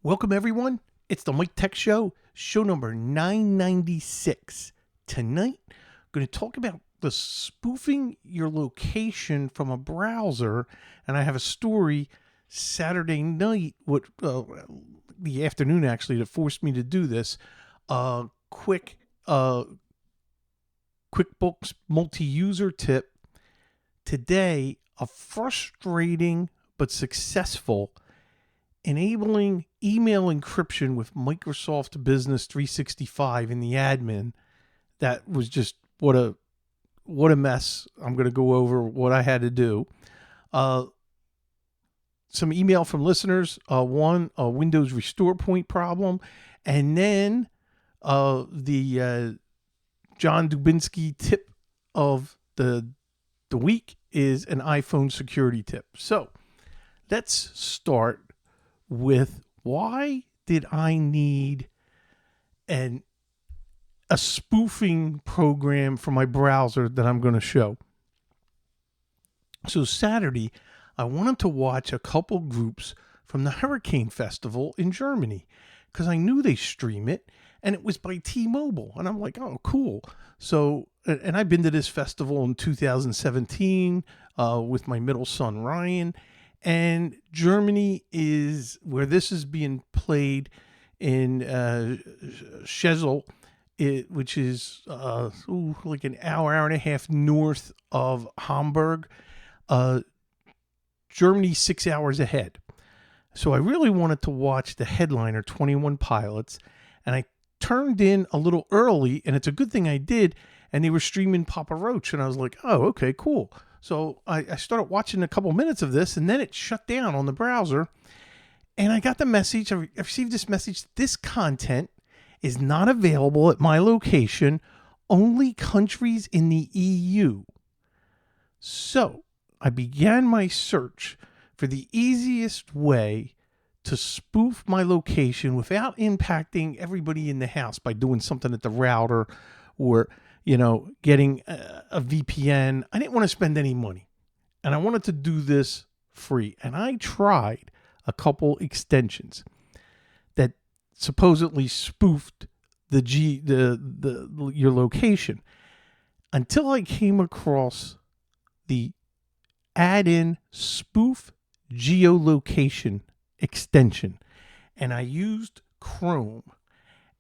Welcome, everyone. It's the Mike Tech Show, show number 996. Tonight, I'm going to talk about the spoofing your location from a browser, and I have a story Saturday night, the afternoon actually, that forced me to do this. Quick QuickBooks multi-user tip. Today, a frustrating but successful enabling email encryption with Microsoft Business 365 in the admin. That was just what a mess. I'm going to go over what I had to do. Some email from listeners. One, a Windows restore point problem, and then the John Dubinsky tip of the week is an iPhone security tip. So let's start with why did I need a spoofing program for my browser that I'm going to show. So Saturday, I wanted to watch a couple groups from the Hurricane Festival in Germany because I knew they stream it, and it was by T-Mobile. And I'm like, oh, cool. So, and I've been to this festival in 2017 with my middle son, Ryan. And Germany is where this is being played in Schesel, which is like an hour and a half north of Hamburg. Germany's 6 hours ahead. So I really wanted to watch the headliner, 21 Pilots, and I turned in a little early, and it's a good thing I did, and they were streaming Papa Roach, and I was like, oh, okay, cool. So I started watching a couple minutes of this, and then it shut down on the browser, and I got the message. I received this message: this content is not available at my location, only countries in the EU. So I began my search for the easiest way to spoof my location without impacting everybody in the house by doing something at the router or getting a VPN. I didn't want to spend any money, and I wanted to do this free. And I tried a couple extensions that supposedly spoofed your location until I came across the add-in spoof geolocation extension, and I used Chrome.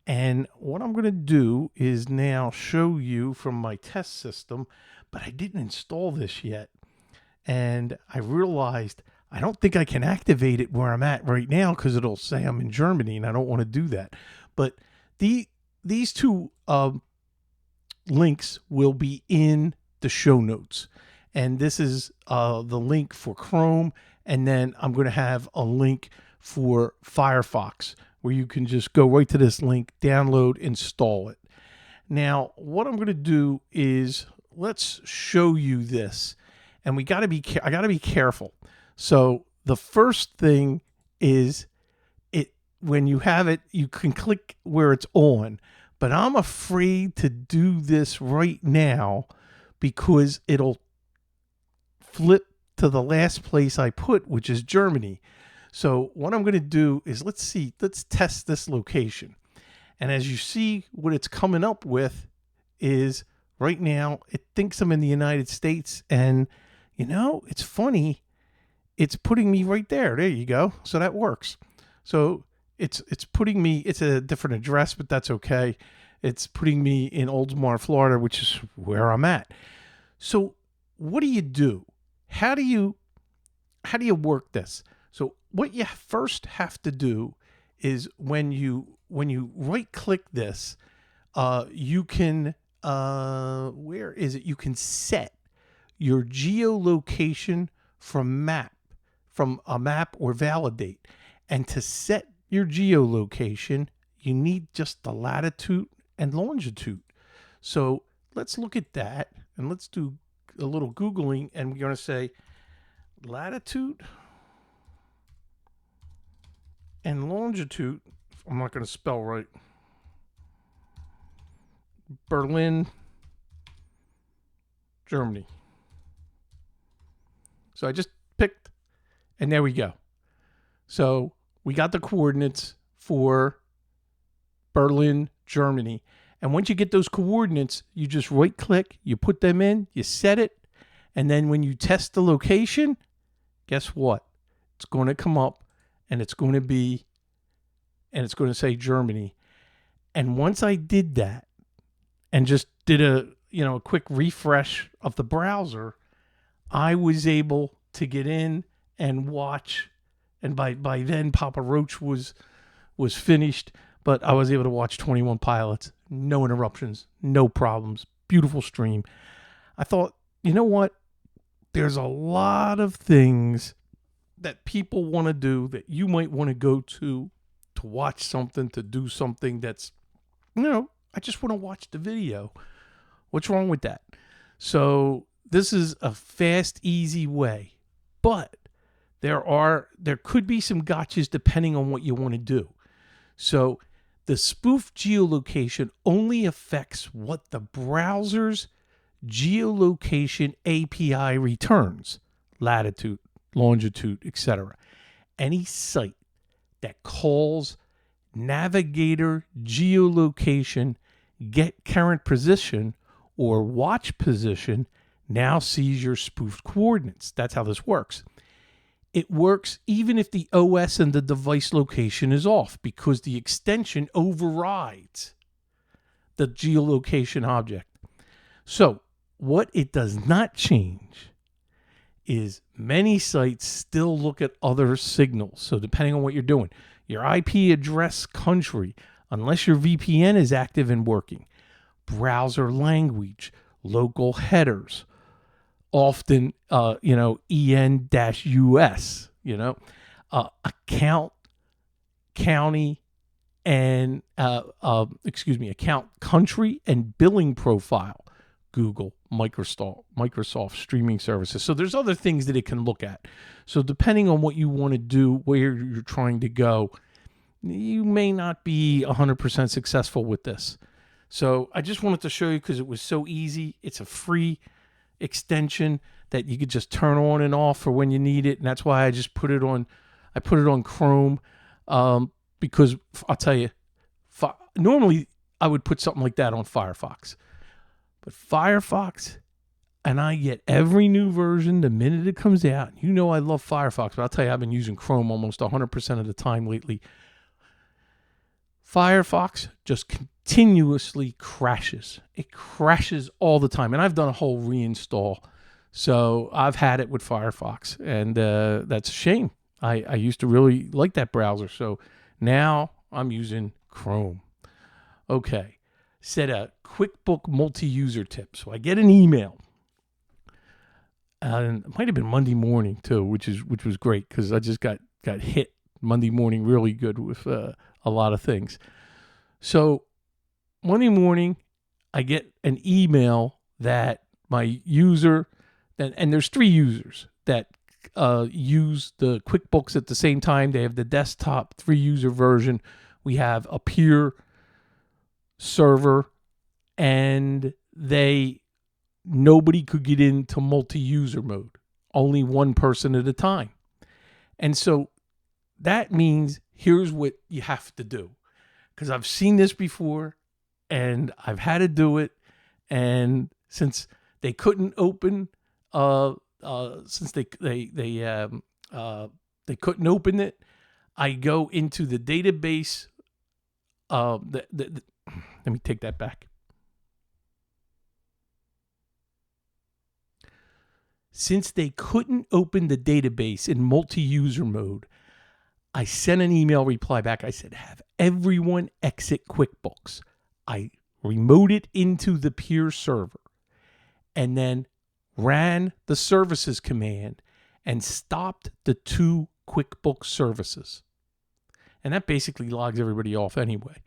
And what I'm going to do is now show you from my test system, but I didn't install this yet. And I realized I don't think I can activate it where I'm at right now because it'll say I'm in Germany, and I don't want to do that. But these two links will be in the show notes. And this is the link for Chrome, and then I'm going to have a link for Firefox, where you can just go right to this link, download, install it. Now, what I'm going to do is let's show you this, and I got to be careful. So the first thing is when you have it, you can click where it's on, but I'm afraid to do this right now because it'll flip to the last place I put, which is Germany. So what I'm going to do is let's test this location. And as you see, what it's coming up with is right now, it thinks I'm in the United States. And, it's funny. It's putting me right there. There you go. So that works. So it's putting me, it's a different address, but that's okay. It's putting me in Oldsmar, Florida, which is where I'm at. So what do you do? How do you work this? So what you first have to do is when you right click this, you can where is it? You can set your geolocation from a map or validate. And to set your geolocation, you need just the latitude and longitude. So let's look at that, and let's do a little Googling, and we're going to say latitude and longitude. I'm not going to spell right. Berlin, Germany. So I just picked, and there we go. So we got the coordinates for Berlin, Germany. And once you get those coordinates, you just right click, you put them in, you set it. And then when you test the location, guess what? It's going to come up and it's going to say Germany. And once I did that and just did a quick refresh of the browser, I was able to get in and watch. And by then, Papa Roach was finished, but I was able to watch 21 Pilots. No interruptions, no problems. Beautiful stream. I thought, you know what? There's a lot of things that people want to do that you might want to go to watch something, to do something that's, I just want to watch the video. What's wrong with that? So this is a fast, easy way, but there could be some gotchas depending on what you want to do. So the spoof geolocation only affects what the browser's geolocation API returns: latitude, longitude, etc. Any site that calls navigator geolocation get current position or watch position now sees your spoofed coordinates. That's how this works. It works even if the OS and the device location is off, because the extension overrides the geolocation object. So what it does not change is many sites still look at other signals. So depending on what you're doing, your IP address country, unless your VPN is active and working, browser language, local headers, often, EN-US, account, county, and, account country and billing profile, Google, Microsoft streaming services. So there's other things that it can look at. So depending on what you want to do, where you're trying to go, you may not be 100% successful with this. So I just wanted to show you because it was so easy. It's a free extension that you could just turn on and off for when you need it. And that's why I just put it on Chrome, because I'll tell you, normally I would put something like that on Firefox. But Firefox, and I get every new version the minute it comes out. I love Firefox, but I'll tell you, I've been using Chrome almost 100% of the time lately. Firefox just continuously crashes. It crashes all the time. And I've done a whole reinstall. So I've had it with Firefox. And that's a shame. I used to really like that browser. So now I'm using Chrome. Okay. Set a QuickBook multi-user tip. So I get an email. And it might have been Monday morning too, which was great because I just got hit Monday morning really good with a lot of things. So Monday morning, I get an email that my user, and there's 3 users that use the QuickBooks at the same time. They have the desktop 3-user version. We have a peer server, and nobody could get into multi-user mode. Only one person at a time. And so that means here's what you have to do. Because I've seen this before and I've had to do it. And since they couldn't open, since they couldn't open it, I go into the database. Let me take that back. Since they couldn't open the database in multi-user mode, I sent an email reply back. I said, have everyone exit QuickBooks. I remoted into the peer server and then ran the services command and stopped the 2 QuickBooks services. And that basically logs everybody off anyway.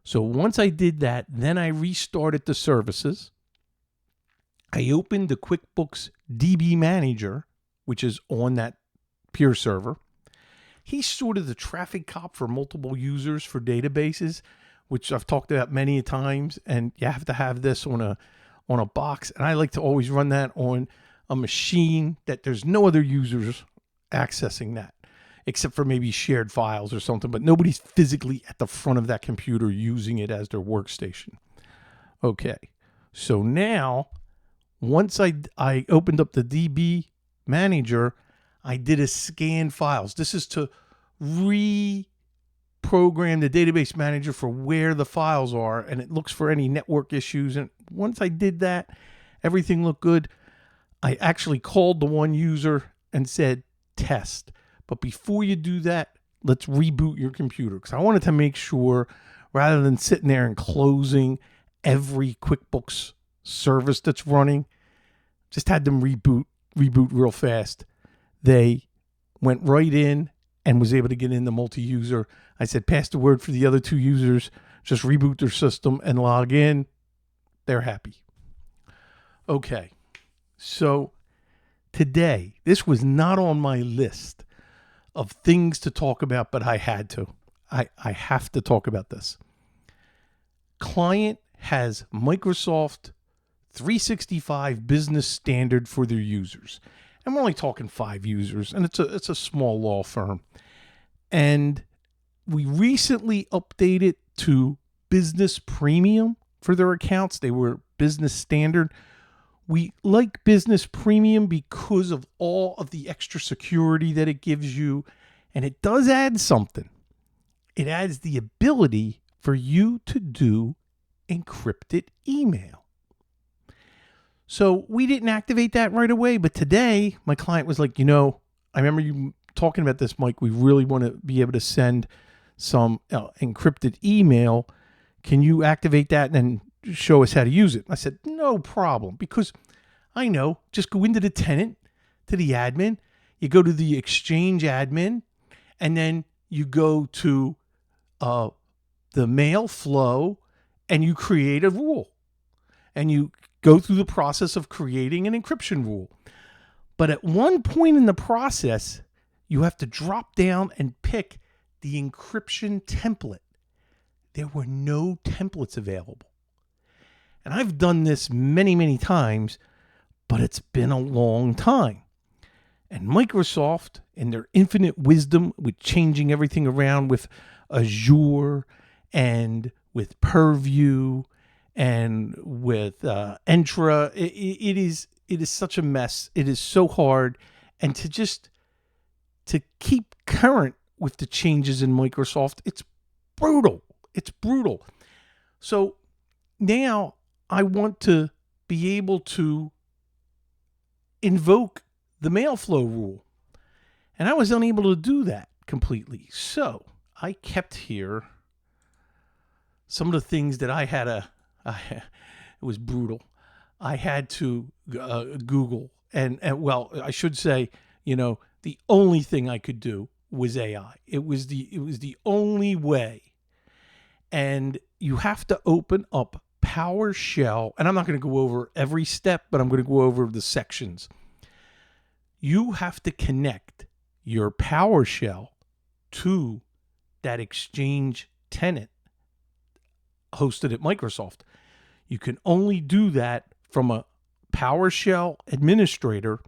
So once I did that, then I restarted the services. I opened the QuickBooks DB Manager, which is on that peer server. He's sort of the traffic cop for multiple users for databases, which I've talked about many times. And you have to have this on a box. And I like to always run that on a machine that there's no other users accessing that. except for maybe shared files or something, but nobody's physically at the front of that computer using it as their workstation. Okay, so now once I opened up the DB manager, I did a scan files. This is to reprogram the database manager for where the files are, and it looks for any network issues. And once I did that, everything looked good. I actually called the one user and said, test. But before you do that, let's reboot your computer, because I wanted to make sure, rather than sitting there and closing every QuickBooks service that's running, just had them reboot real fast. They went right in and was able to get in the multi-user. I said, pass the word for the other two users, just reboot their system and log in. They're happy. Okay, so today, this was not on my list of things to talk about, but I had to. I have to talk about this. Client has Microsoft 365 Business Standard for their users. And we're only talking 5 users, and it's a small law firm. And we recently updated to Business Premium for their accounts. They were Business Standard. We like Business Premium because of all of the extra security that it gives you, and it does add something. It adds the ability for you to do encrypted email. So we didn't activate that right away, but today my client was like, I remember you talking about this, Mike. We really want to be able to send some encrypted email. Can you activate that and then show us how to use it? I said, no problem, because I know, just go into the tenant, to the admin, you go to the Exchange admin, and then you go to the mail flow, and you create a rule. And you go through the process of creating an encryption rule. But at one point in the process, you have to drop down and pick the encryption template. There were no templates available. And I've done this many, many times, but it's been a long time. And Microsoft, in their infinite wisdom with changing everything around with Azure and with Purview and with Entra, it is such a mess. It is so hard. And to keep current with the changes in Microsoft, it's brutal. It's brutal. So now I want to be able to invoke the mail flow rule. And I was unable to do that completely. So I kept here some of the things that I had it was brutal. I had to Google, and well, I should say, the only thing I could do was AI. It was the only way. And you have to open up PowerShell, and I'm not going to go over every step, but I'm going to go over the sections. You have to connect your PowerShell to that Exchange tenant hosted at Microsoft. You can only do that from a PowerShell administrator,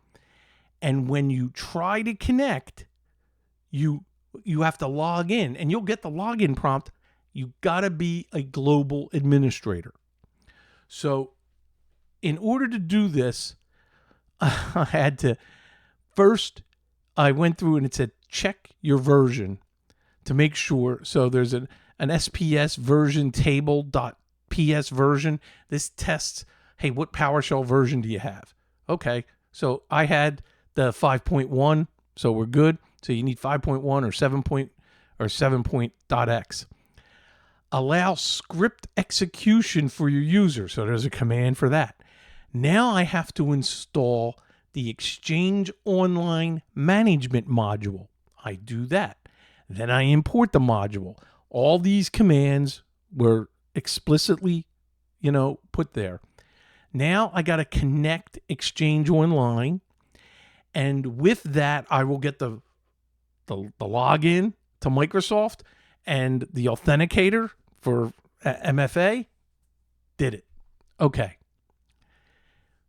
and when you try to connect, you have to log in, and you'll get the login prompt. You got to be a global administrator. So in order to do this, I had to first, I went through and it said, check your version to make sure. So there's an SPS version table.ps version. This tests, hey, what PowerShell version do you have? Okay, so I had the 5.1, so we're good. So you need 5.1 or 7.x. Allow script execution for your user. So there's a command for that. Now I have to install the Exchange Online Management module. I do that. Then I import the module. All these commands were explicitly, put there. Now I got to connect Exchange Online. And with that, I will get the login to Microsoft and the authenticator for MFA. Did it. Okay.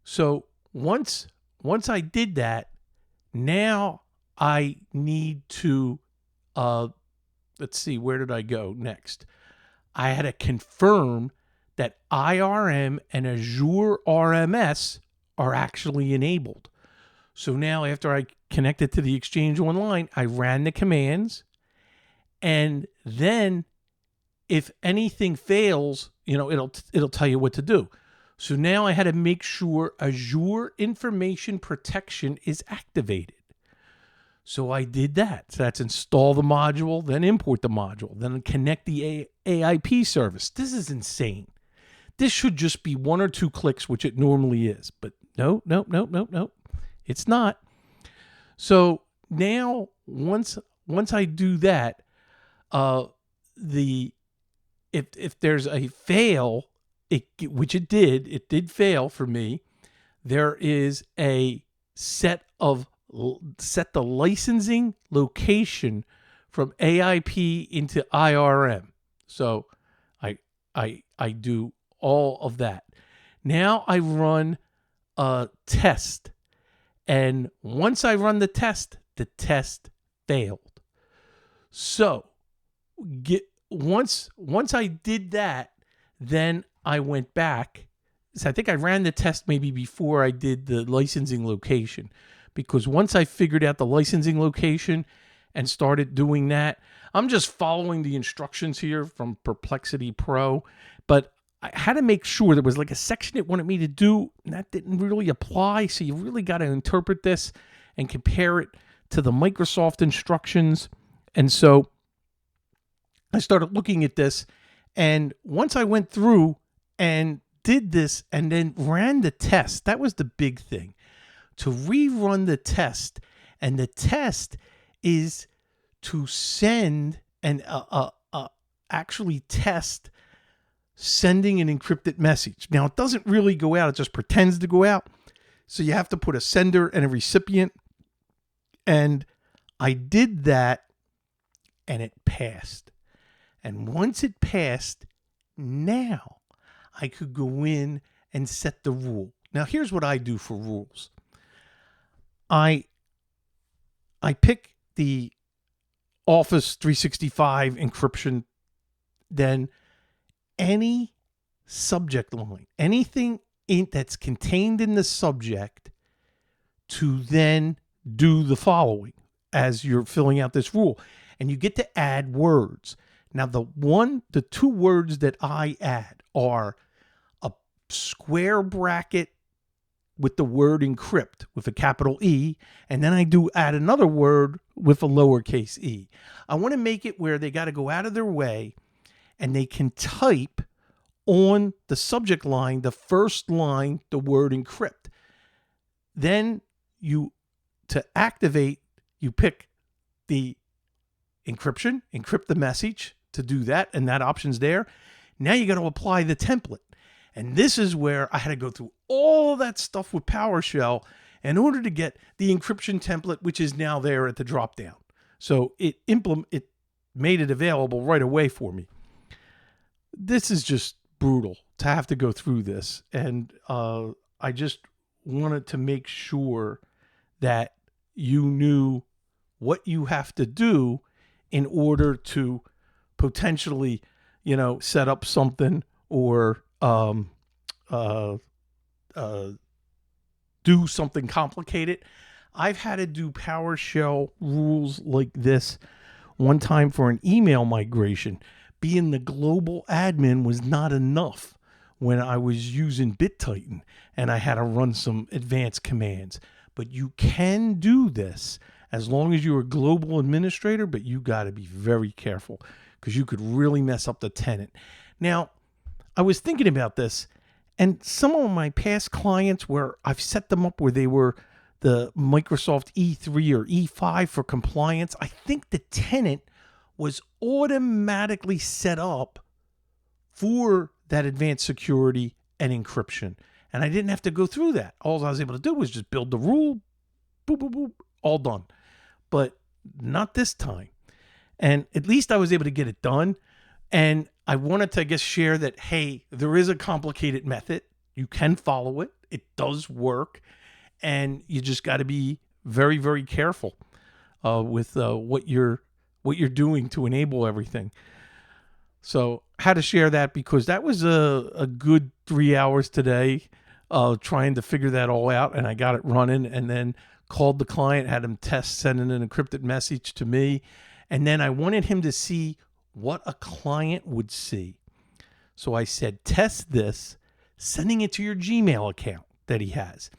So once I did that, now I need to, let's see, where did I go next? I had to confirm that IRM and Azure RMS are actually enabled. So now after I connected to the Exchange Online, I ran the commands, and then if anything fails, it'll tell you what to do. So now I had to make sure Azure Information Protection is activated. So I did that. So that's install the module, then import the module, then connect the AIP service. This is insane. This should just be 1 or 2 clicks, which it normally is. But no. It's not. So now once I do that, if there's a fail, which it did fail for me, there is a set the licensing location from AIP into IRM. So I do all of that. Now I run a test. And once I run the test failed. So once I did that, then I went back. So I think I ran the test maybe before I did the licensing location, because once I figured out the licensing location and started doing that, I'm just following the instructions here from Perplexity Pro, but I had to make sure there was like a section it wanted me to do, and that didn't really apply. So you really got to interpret this and compare it to the Microsoft instructions. And so I started looking at this, and once I went through and did this and then ran the test, that was the big thing. To rerun the test, and the test is to send and actually test sending an encrypted message. Now, it doesn't really go out. It just pretends to go out. So you have to put a sender and a recipient. And I did that, and it passed. And once it passed, now I could go in and set the rule. Now, here's what I do for rules. I pick the Office 365 encryption, then any subject line, anything that's contained in the subject, to then do the following as you're filling out this rule. And you get to add words. Now, the 2 words that I add are a square bracket with the word encrypt with a capital E, and then I do add another word with a lowercase e. I want to make it where they got to go out of their way and they can type on the subject line, the first line, the word encrypt. Then to activate, you pick the encryption, encrypt the message to do that, and that option's there. Now you got to apply the template. And this is where I had to go through all that stuff with PowerShell in order to get the encryption template, which is now there at the drop down. So it made it available right away for me. This is just brutal to have to go through this. And I just wanted to make sure that you knew what you have to do in order to potentially, set up something or do something complicated. I've had to do PowerShell rules like this one time for an email migration. Being the global admin was not enough when I was using BitTitan, and I had to run some advanced commands. But you can do this as long as you're a global administrator, but you got to be very careful because you could really mess up the tenant. Now, I was thinking about this, and some of my past clients where I've set them up where they were the Microsoft E3 or E5 for compliance, I think the tenant was automatically set up for that advanced security and encryption. And I didn't have to go through that. All I was able to do was just build the rule, boop, boop, boop, all done. But not this time. And at least I was able to get it done. And I wanted to, I guess, share that, hey, there is a complicated method. You can follow it. It does work. And you just got to be very, very careful. with what you're doing to enable everything. So I had to share that because that was a good 3 hours today trying to figure that all out, and I got it running, and then called the client, had him test sending an encrypted message to me, and then I wanted him to see what a client would see. So I said, test this, sending it to your Gmail account that he has.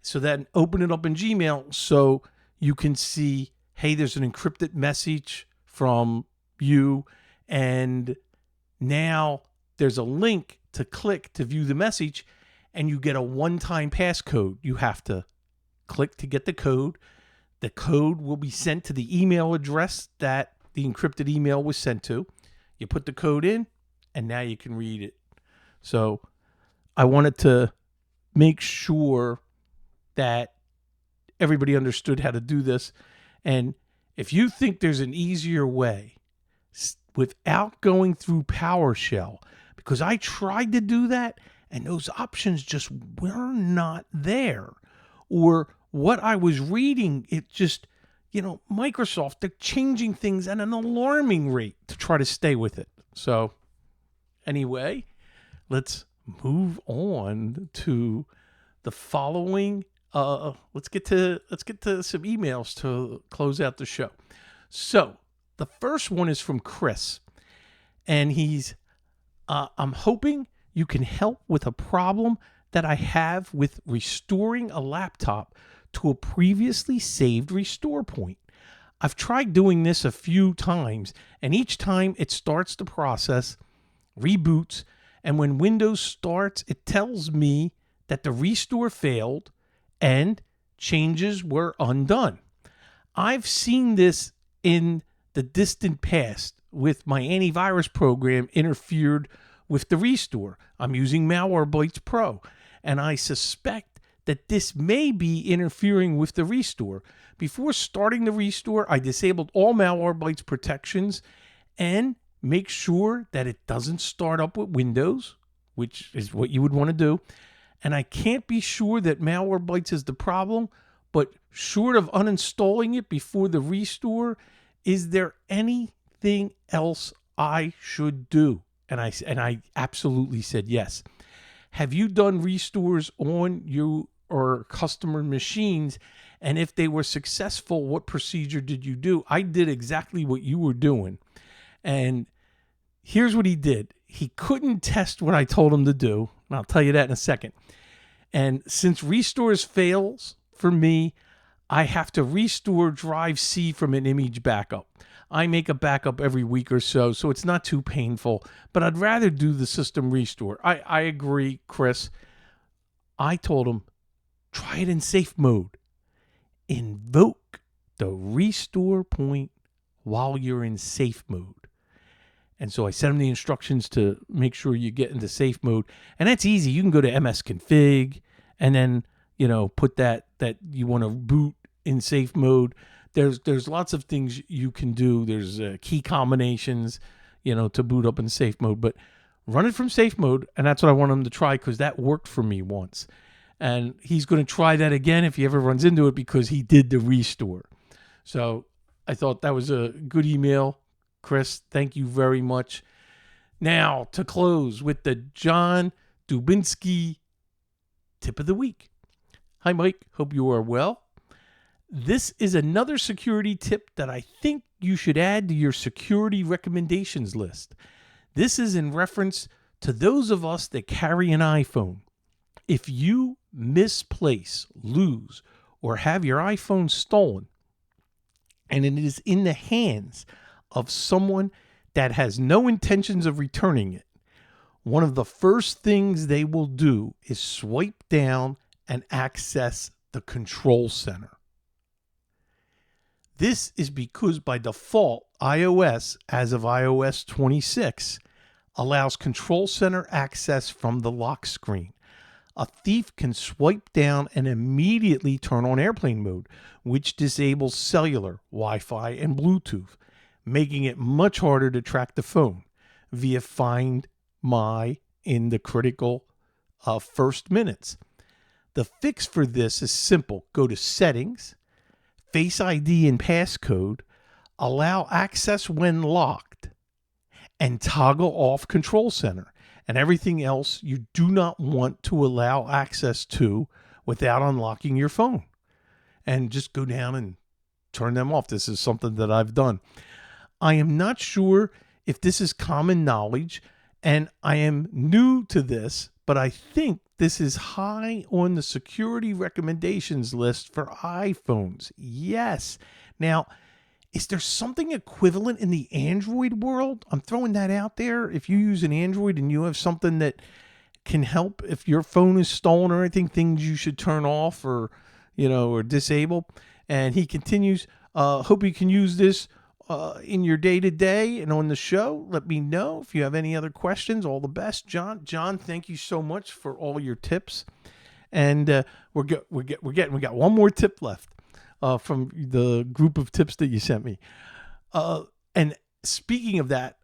So then open it up in Gmail so you can see, hey, there's an encrypted message from you, and now there's a link to click to view the message, and you get a one-time passcode. You have to click to get the code. The code will be sent to the email address that the encrypted email was sent to. You put the code in, and now you can read it. So I wanted to make sure that everybody understood how to do this. And if you think there's an easier way without going through PowerShell, because I tried to do that and those options just were not there, or what I was reading, it just, Microsoft, they're changing things at an alarming rate to try to stay with it. So anyway, let's move on to the following. Let's get to some emails to close out the show. So the first one is from Chris, and he's, I'm hoping you can help with a problem that I have with restoring a laptop to a previously saved restore point. I've tried doing this a few times, and each time it starts the process, reboots, and when Windows starts, it tells me that the restore failed and changes were undone. I've seen this in the distant past with my antivirus program interfered with the restore. I'm using Malwarebytes Pro, and I suspect that this may be interfering with the restore. Before starting the restore, I disabled all Malwarebytes protections and make sure that it doesn't start up with Windows, which is what you would want to do. And I can't be sure that Malwarebytes is the problem, but short of uninstalling it before the restore, is there anything else I should do? And I absolutely said yes. Have you done restores on your or customer machines? And if they were successful, what procedure did you do? I did exactly what you were doing. And here's what he did. He couldn't test what I told him to do. And I'll tell you that in a second. And since restores fails for me, I have to restore drive C from an image backup. I make a backup every week or so, so it's not too painful, but I'd rather do the system restore. I agree, Chris. I told him, try it in safe mode. Invoke the restore point while you're in safe mode. And so I sent him the instructions to make sure you get into safe mode. And that's easy. You can go to msconfig and then, put that you want to boot in safe mode. There's lots of things you can do. There's key combinations, to boot up in safe mode. But run it from safe mode, and that's what I want him to try because that worked for me once. And he's going to try that again if he ever runs into it because he did the restore. So I thought that was a good email. Chris, thank you very much. Now, to close with the John Dubinsky tip of the week. Hi, Mike. Hope you are well. This is another security tip that I think you should add to your security recommendations list. This is in reference to those of us that carry an iPhone. If you misplace, lose, or have your iPhone stolen, and it is in the hands of someone that has no intentions of returning it, one of the first things they will do is swipe down and access the control center. This is because by default, iOS, as of iOS 26, allows control center access from the lock screen. A thief can swipe down and immediately turn on airplane mode, which disables cellular, Wi-Fi, and Bluetooth, making it much harder to track the phone via Find My in the critical first minutes. The fix for this is simple. Go to Settings, Face ID and passcode, allow access when locked, and toggle off control center. And everything else you do not want to allow access to without unlocking your phone. And just go down and turn them off. This is something that I've done. I am not sure if this is common knowledge, and I am new to this, but I think this is high on the security recommendations list for iPhones. Yes. Now, is there something equivalent in the Android world? I'm throwing that out there. If you use an Android and you have something that can help if your phone is stolen or anything, things you should turn off or disable. And he continues, hope you can use this in your day-to-day and on the show. Let me know if you have any other questions. All the best, John. John, thank you so much for all your tips. And we got one more tip left from the group of tips that you sent me. And speaking of that,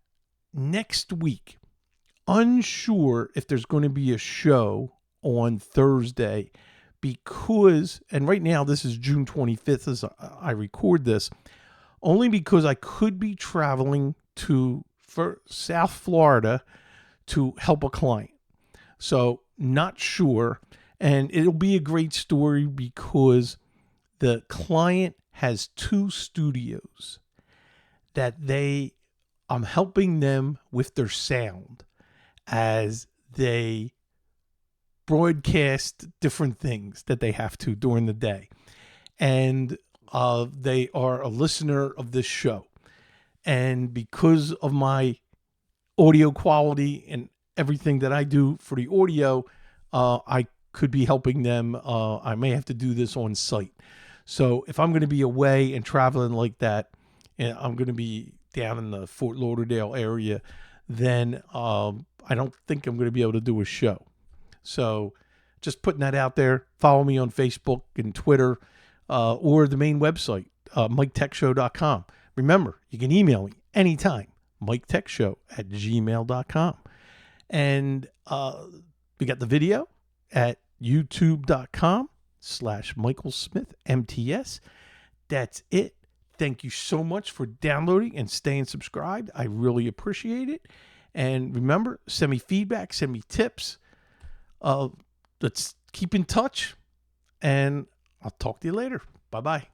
next week, unsure if there's going to be a show on Thursday because, and right now this is June 25th as I record this, only because I could be traveling to South Florida to help a client. So not sure. And it'll be a great story because the client has 2 studios that I'm helping them with their sound as they broadcast different things that they have to during the day. And they are a listener of this show. And because of my audio quality and everything that I do for the audio, I could be helping them. I may have to do this on site. So if I'm going to be away and traveling like that, and I'm going to be down in the Fort Lauderdale area, then I don't think I'm going to be able to do a show. So just putting that out there. Follow me on Facebook and Twitter or the main website, MikeTechShow.com. Remember, you can email me anytime, MikeTechShow@gmail.com. And we got the video at youtube.com/Michael Smith MTS. That's it. Thank you so much for downloading and staying subscribed. I really appreciate it. And remember, send me feedback, send me tips. Let's keep in touch, and I'll talk to you later. Bye-bye.